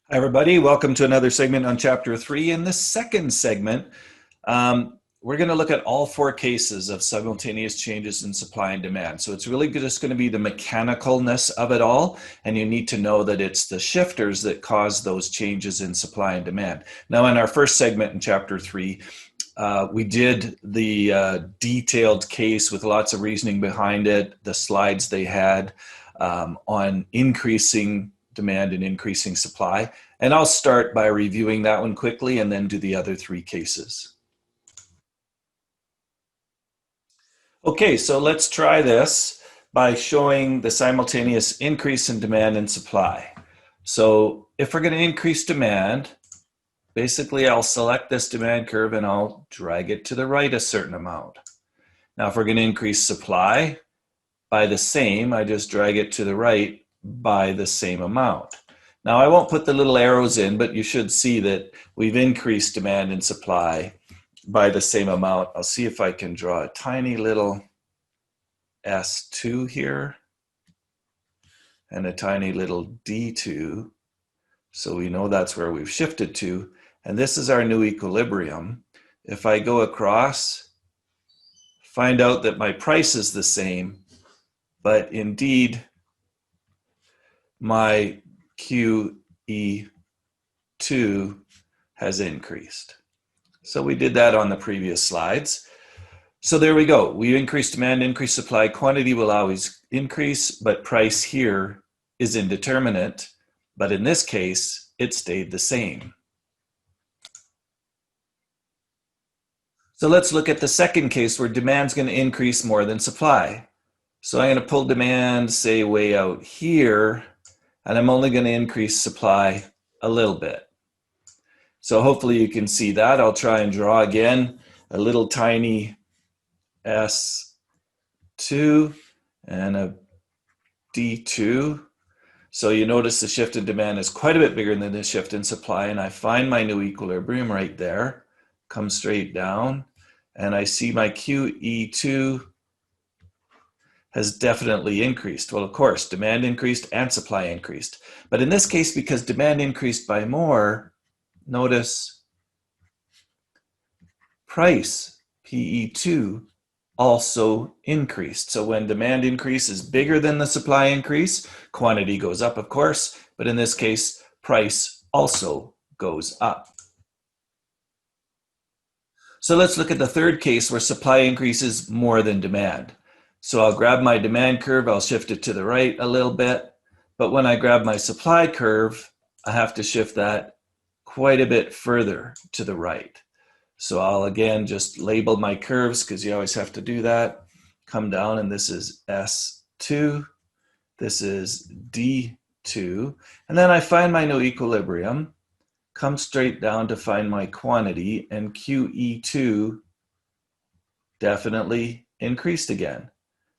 Hi, everybody. Welcome to another segment on Chapter 3. In this second segment, we're going to look at all four cases of simultaneous changes in supply and demand. So it's really just going to be the mechanicalness of it all, and you need to know that it's the shifters that cause those changes in supply and demand. Now, in our first segment in Chapter 3, we did the detailed case with lots of reasoning behind it, the slides they had on increasing demand and increasing supply. And I'll start by reviewing that one quickly and then do the other three cases. Okay, so let's try this by showing the simultaneous increase in demand and supply. So if we're going to increase demand, basically I'll select this demand curve and I'll drag it to the right a certain amount. Now if we're going to increase supply by the same, I just drag it to the right by the same amount. Now I won't put the little arrows in, but you should see that we've increased demand and supply by the same amount. I'll see if I can draw a tiny little S2 here and a tiny little D2. So we know that's where we've shifted to. And this is our new equilibrium. If I go across, find out that my price is the same, but indeed my QE2 has increased. So we did that on the previous slides. So there we go. We increase demand, increase supply. Quantity will always increase, but price here is indeterminate. But in this case, it stayed the same. So let's look at the second case where demand's going to increase more than supply. So I'm going to pull demand, say, way out here, and I'm only going to increase supply a little bit. So hopefully you can see that. I'll try and draw again a little tiny S2 and a D2. So you notice the shift in demand is quite a bit bigger than the shift in supply, and I find my new equilibrium right there, come straight down, and I see my QE2 has definitely increased. Well, of course, demand increased and supply increased. But in this case, because demand increased by more, notice price, PE2, also increased. So when demand increase is bigger than the supply increase, quantity goes up, of course, but in this case, price also goes up. So let's look at the third case where supply increases more than demand. So I'll grab my demand curve, I'll shift it to the right a little bit, but when I grab my supply curve, I have to shift that quite a bit further to the right. So I'll again just label my curves because you always have to do that. Come down, and this is S2, this is D2, and then I find my new equilibrium, come straight down to find my quantity, and QE2 definitely increased again.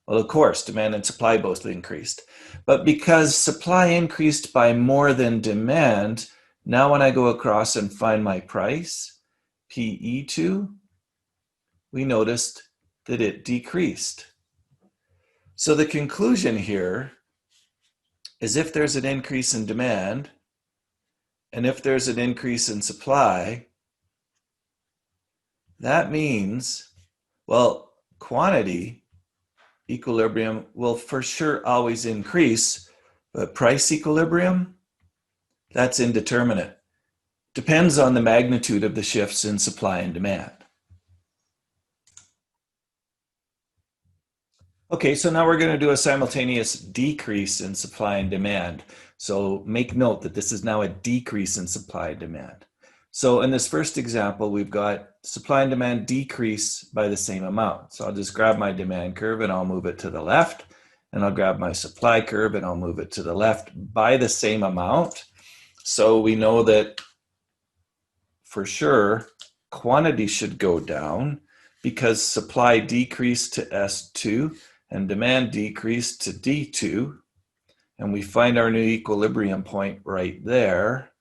Well, of course, demand and supply both increased. But because supply increased by more than demand, now when I go across and find my price, PE2, we noticed that it decreased. So the conclusion here is if there's an increase in demand and if there's an increase in supply, that means, well, quantity equilibrium will for sure always increase, but price equilibrium, that's indeterminate. Depends on the magnitude of the shifts in supply and demand. Okay, so now we're going to do a simultaneous decrease in supply and demand. So make note that this is now a decrease in supply and demand. So in this first example, we've got supply and demand decrease by the same amount. So I'll just grab my demand curve and I'll move it to the left. And I'll grab my supply curve and I'll move it to the left by the same amount. So we know that for sure, quantity should go down because supply decreased to S2 and demand decreased to D2. And we find our new equilibrium point right there.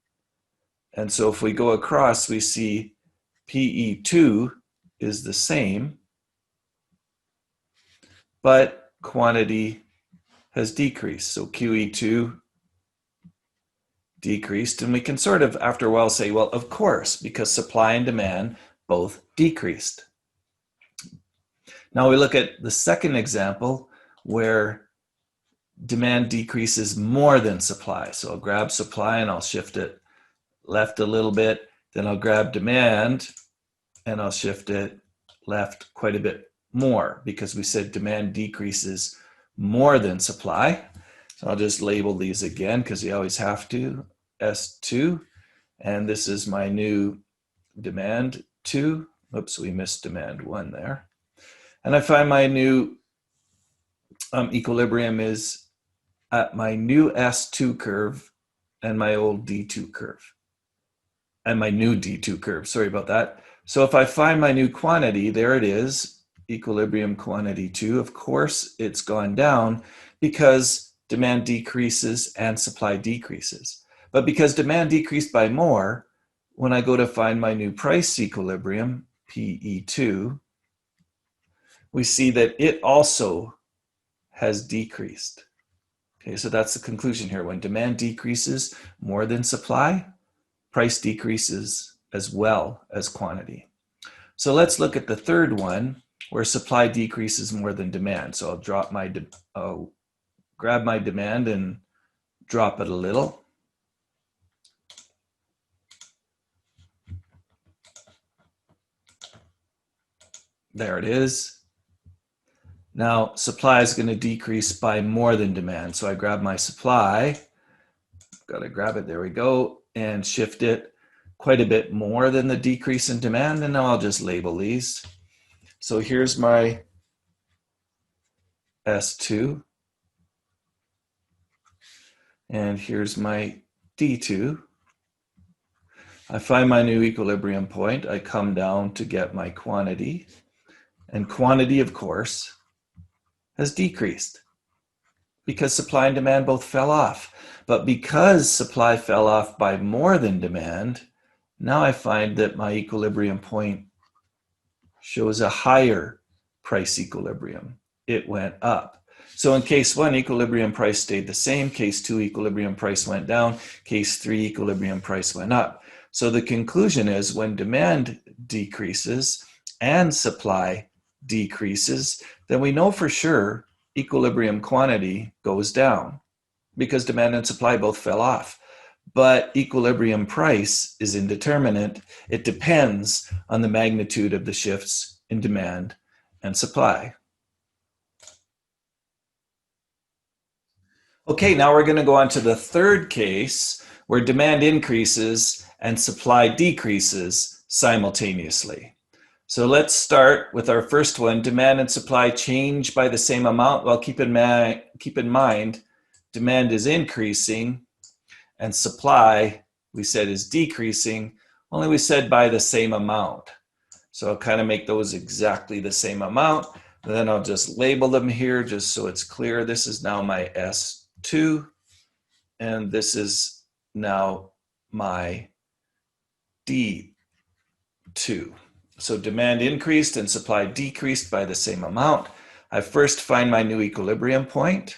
And so if we go across, we see PE2 is the same, but quantity has decreased. So QE2 decreased. And we can sort of, after a while, say, well, of course, because supply and demand both decreased. Now we look at the second example where demand decreases more than supply. So I'll grab supply and I'll shift it left a little bit. Then I'll grab demand and I'll shift it left quite a bit more because we said demand decreases more than supply. So I'll just label these again because you always have to. S2, and this is my new demand 2. Oops, we missed demand 1 there. And I find my new equilibrium is at my new S2 curve and my old D2 curve. And my new D2 curve, sorry about that. So if I find my new quantity, there it is, equilibrium quantity 2. Of course, it's gone down because demand decreases and supply decreases. But because demand decreased by more, when I go to find my new price equilibrium, PE2, we see that it also has decreased. Okay, so that's the conclusion here. When demand decreases more than supply, price decreases as well as quantity. So let's look at the third one where supply decreases more than demand. So I'll grab my demand and drop it a little. There it is. Now supply is going to decrease by more than demand. So I grab my supply, got to grab it, there we go, and shift it quite a bit more than the decrease in demand. And now I'll just label these. So here's my S2. And here's my D2. I find my new equilibrium point. I come down to get my quantity. And quantity, of course, has decreased because supply and demand both fell off. But because supply fell off by more than demand, now I find that my equilibrium point shows a higher price equilibrium. It went up. So in case 1, equilibrium price stayed the same. Case 2, equilibrium price went down. Case 3, equilibrium price went up. So the conclusion is when demand decreases and supply decreases, then we know for sure equilibrium quantity goes down because demand and supply both fell off. But equilibrium price is indeterminate. It depends on the magnitude of the shifts in demand and supply. Okay, now we're going to go on to the third case where demand increases and supply decreases simultaneously. So let's start with our first one. Demand and supply change by the same amount. Well, keep in mind, demand is increasing and supply, we said, is decreasing, only we said by the same amount. So I'll kind of make those exactly the same amount. And then I'll just label them here just so it's clear. This is now my S2, and this is now my D2. So demand increased and supply decreased by the same amount. I first find my new equilibrium point,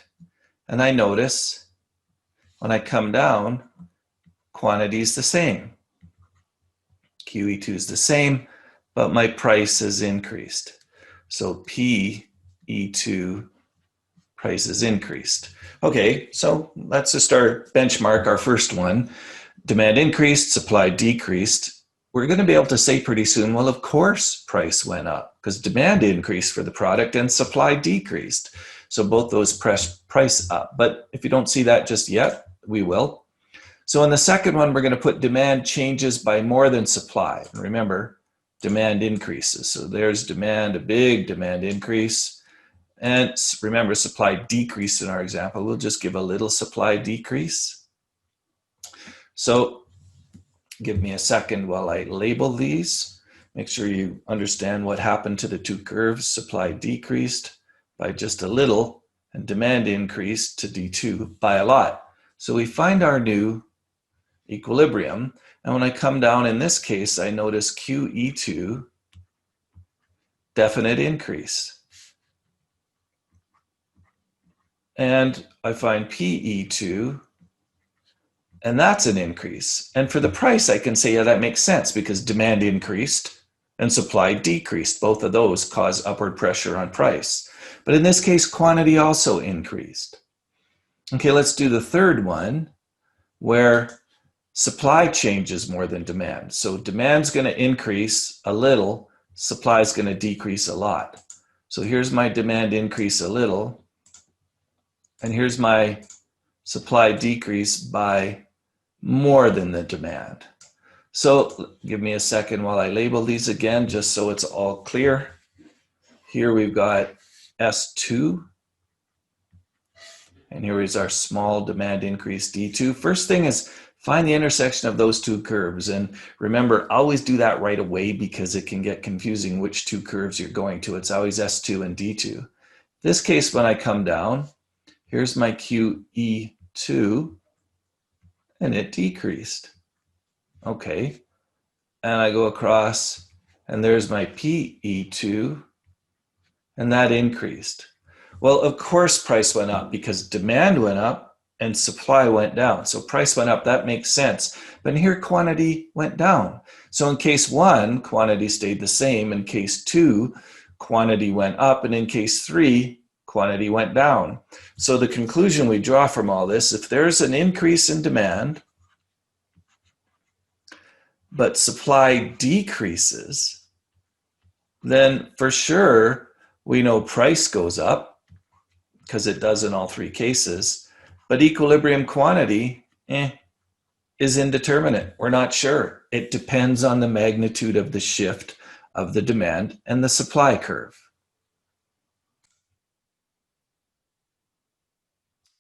and I notice when I come down, quantity is the same. QE2 is the same, but my price has increased. So PE2 price has increased. Okay, so let's just start benchmark our first one. Demand increased, supply decreased. We're going to be able to say pretty soon, well, of course, price went up because demand increased for the product and supply decreased. So both those press price up. But if you don't see that just yet, we will. So in the second one, we're going to put demand changes by more than supply. And remember, demand increases. So there's demand, a big demand increase. And remember, supply decrease in our example. We'll just give a little supply decrease. So give me a second while I label these. Make sure you understand what happened to the two curves. Supply decreased by just a little, and demand increased to D2 by a lot. So we find our new equilibrium. And when I come down in this case, I notice QE2, definite increase. And I find PE2, And that's an increase. And for the price, I can say, yeah, that makes sense because demand increased and supply decreased. Both of those cause upward pressure on price. But in this case, quantity also increased. Okay, let's do the third one where supply changes more than demand. So demand's going to increase a little, supply is going to decrease a lot. So here's my demand increase a little, and here's my supply decrease by more than the demand. So give me a second while I label these again, just so it's all clear. Here we've got S2, and here is our small demand increase D2. First thing is find the intersection of those two curves. And remember, always do that right away because it can get confusing which two curves you're going to. It's always S2 and D2. This case, when I come down, here's my QE2, and it decreased. Okay, and I go across, and there's my PE2, and that increased. Well, of course, price went up because demand went up and supply went down. So price went up, that makes sense. But here quantity went down. So in case one, quantity stayed the same. In case two, quantity went up. And in case three, quantity went down. So the conclusion we draw from all this, if there's an increase in demand, but supply decreases, then for sure we know price goes up because it does in all three cases, but equilibrium quantity is indeterminate. We're not sure. It depends on the magnitude of the shift of the demand and the supply curve.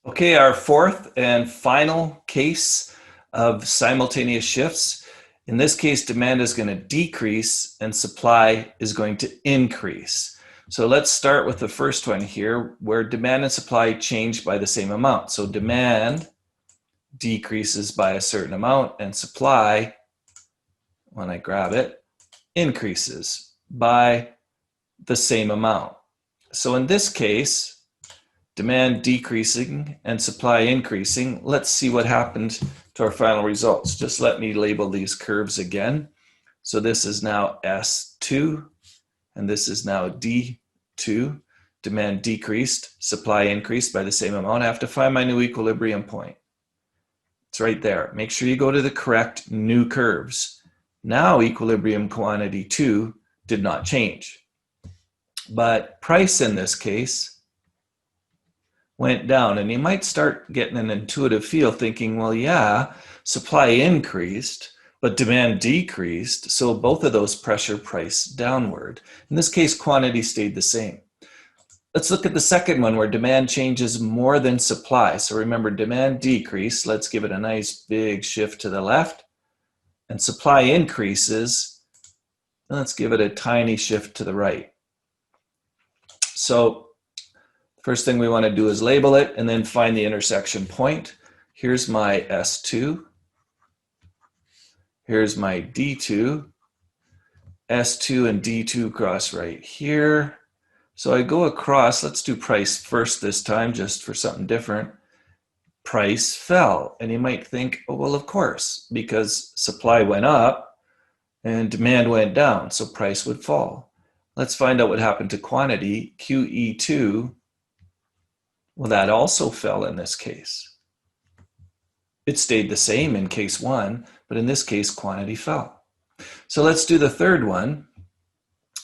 Okay, our fourth and final case of simultaneous shifts. In this case, demand is going to decrease and supply is going to increase. So let's start with the first one here, where demand and supply change by the same amount. So demand decreases by a certain amount and supply, when I grab it, increases by the same amount. So in this case, demand decreasing and supply increasing. Let's see what happened to our final results. Just let me label these curves again. So this is now S2, and this is now D2. Demand decreased, supply increased by the same amount. I have to find my new equilibrium point. It's right there. Make sure you go to the correct new curves. Now equilibrium quantity 2 did not change. But price in this case went down, and you might start getting an intuitive feel thinking, well, yeah, supply increased, but demand decreased. So both of those pressure price downward. In this case, quantity stayed the same. Let's look at the second one where demand changes more than supply. So remember, demand decreased. Let's give it a nice big shift to the left. And supply increases. Let's give it a tiny shift to the right. So first thing we want to do is label it and then find the intersection point. Here's my S2. Here's my D2. S2 and D2 cross right here. So I go across, let's do price first this time, just for something different. Price fell. And you might think, oh, well, of course, because supply went up and demand went down, so price would fall. Let's find out what happened to quantity. QE2, well, that also fell in this case. It stayed the same in case one, but in this case, quantity fell. So let's do the third one,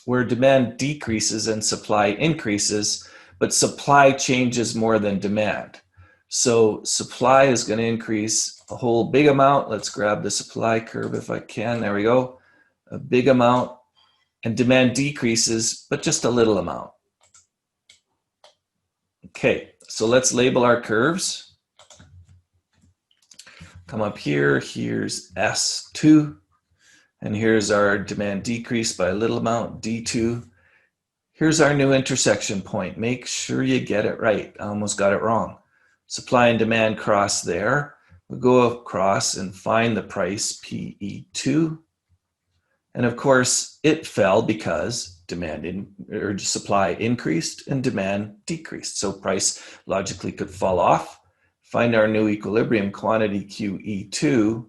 where demand decreases and supply increases, but supply changes more than demand. So supply is going to increase a whole big amount. Let's grab the supply curve if I can. There we go. A big amount. And demand decreases, but just a little amount. Okay, so let's label our curves. Come up here. Here's S2. And here's our demand decrease by a little amount, D2. Here's our new intersection point. Make sure you get it right. I almost got it wrong. Supply and demand cross there. We'll go across and find the price, PE2. And of course, it fell because supply increased and demand decreased. So price logically could fall off. find our new equilibrium quantity QE2,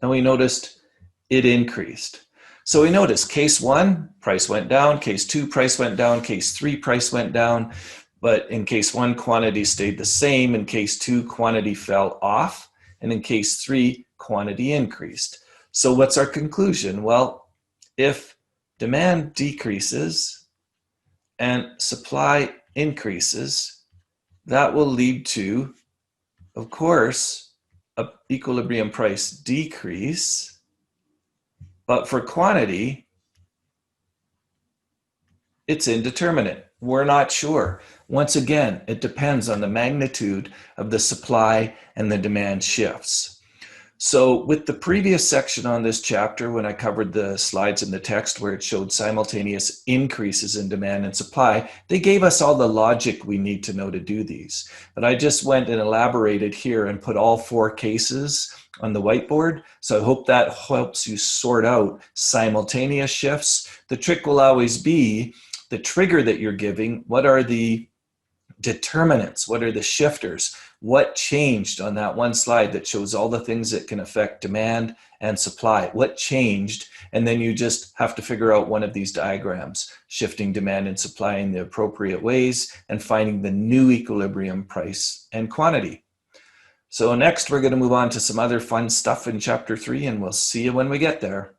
and we noticed it increased. So we noticed case 1, price went down, case 2, price went down, case 3, price went down, but in case 1, quantity stayed the same, in case 2, quantity fell off, and in case 3, quantity increased. So what's our conclusion? Well, if demand decreases and supply increases, that will lead to, of course, an equilibrium price decrease. But for quantity, it's indeterminate. We're not sure. Once again, it depends on the magnitude of the supply and the demand shifts. So with the previous section on this chapter, when I covered the slides in the text where it showed simultaneous increases in demand and supply, they gave us all the logic we need to know to do these. But I just went and elaborated here and put all 4 cases on the whiteboard. So I hope that helps you sort out simultaneous shifts. The trick will always be the trigger that you're giving. What are the determinants? What are the shifters? What changed on that one slide that shows all the things that can affect demand and supply? What changed? And then you just have to figure out one of these diagrams, shifting demand and supply in the appropriate ways and finding the new equilibrium price and quantity. So next we're going to move on to some other fun stuff in chapter 3, and we'll see you when we get there.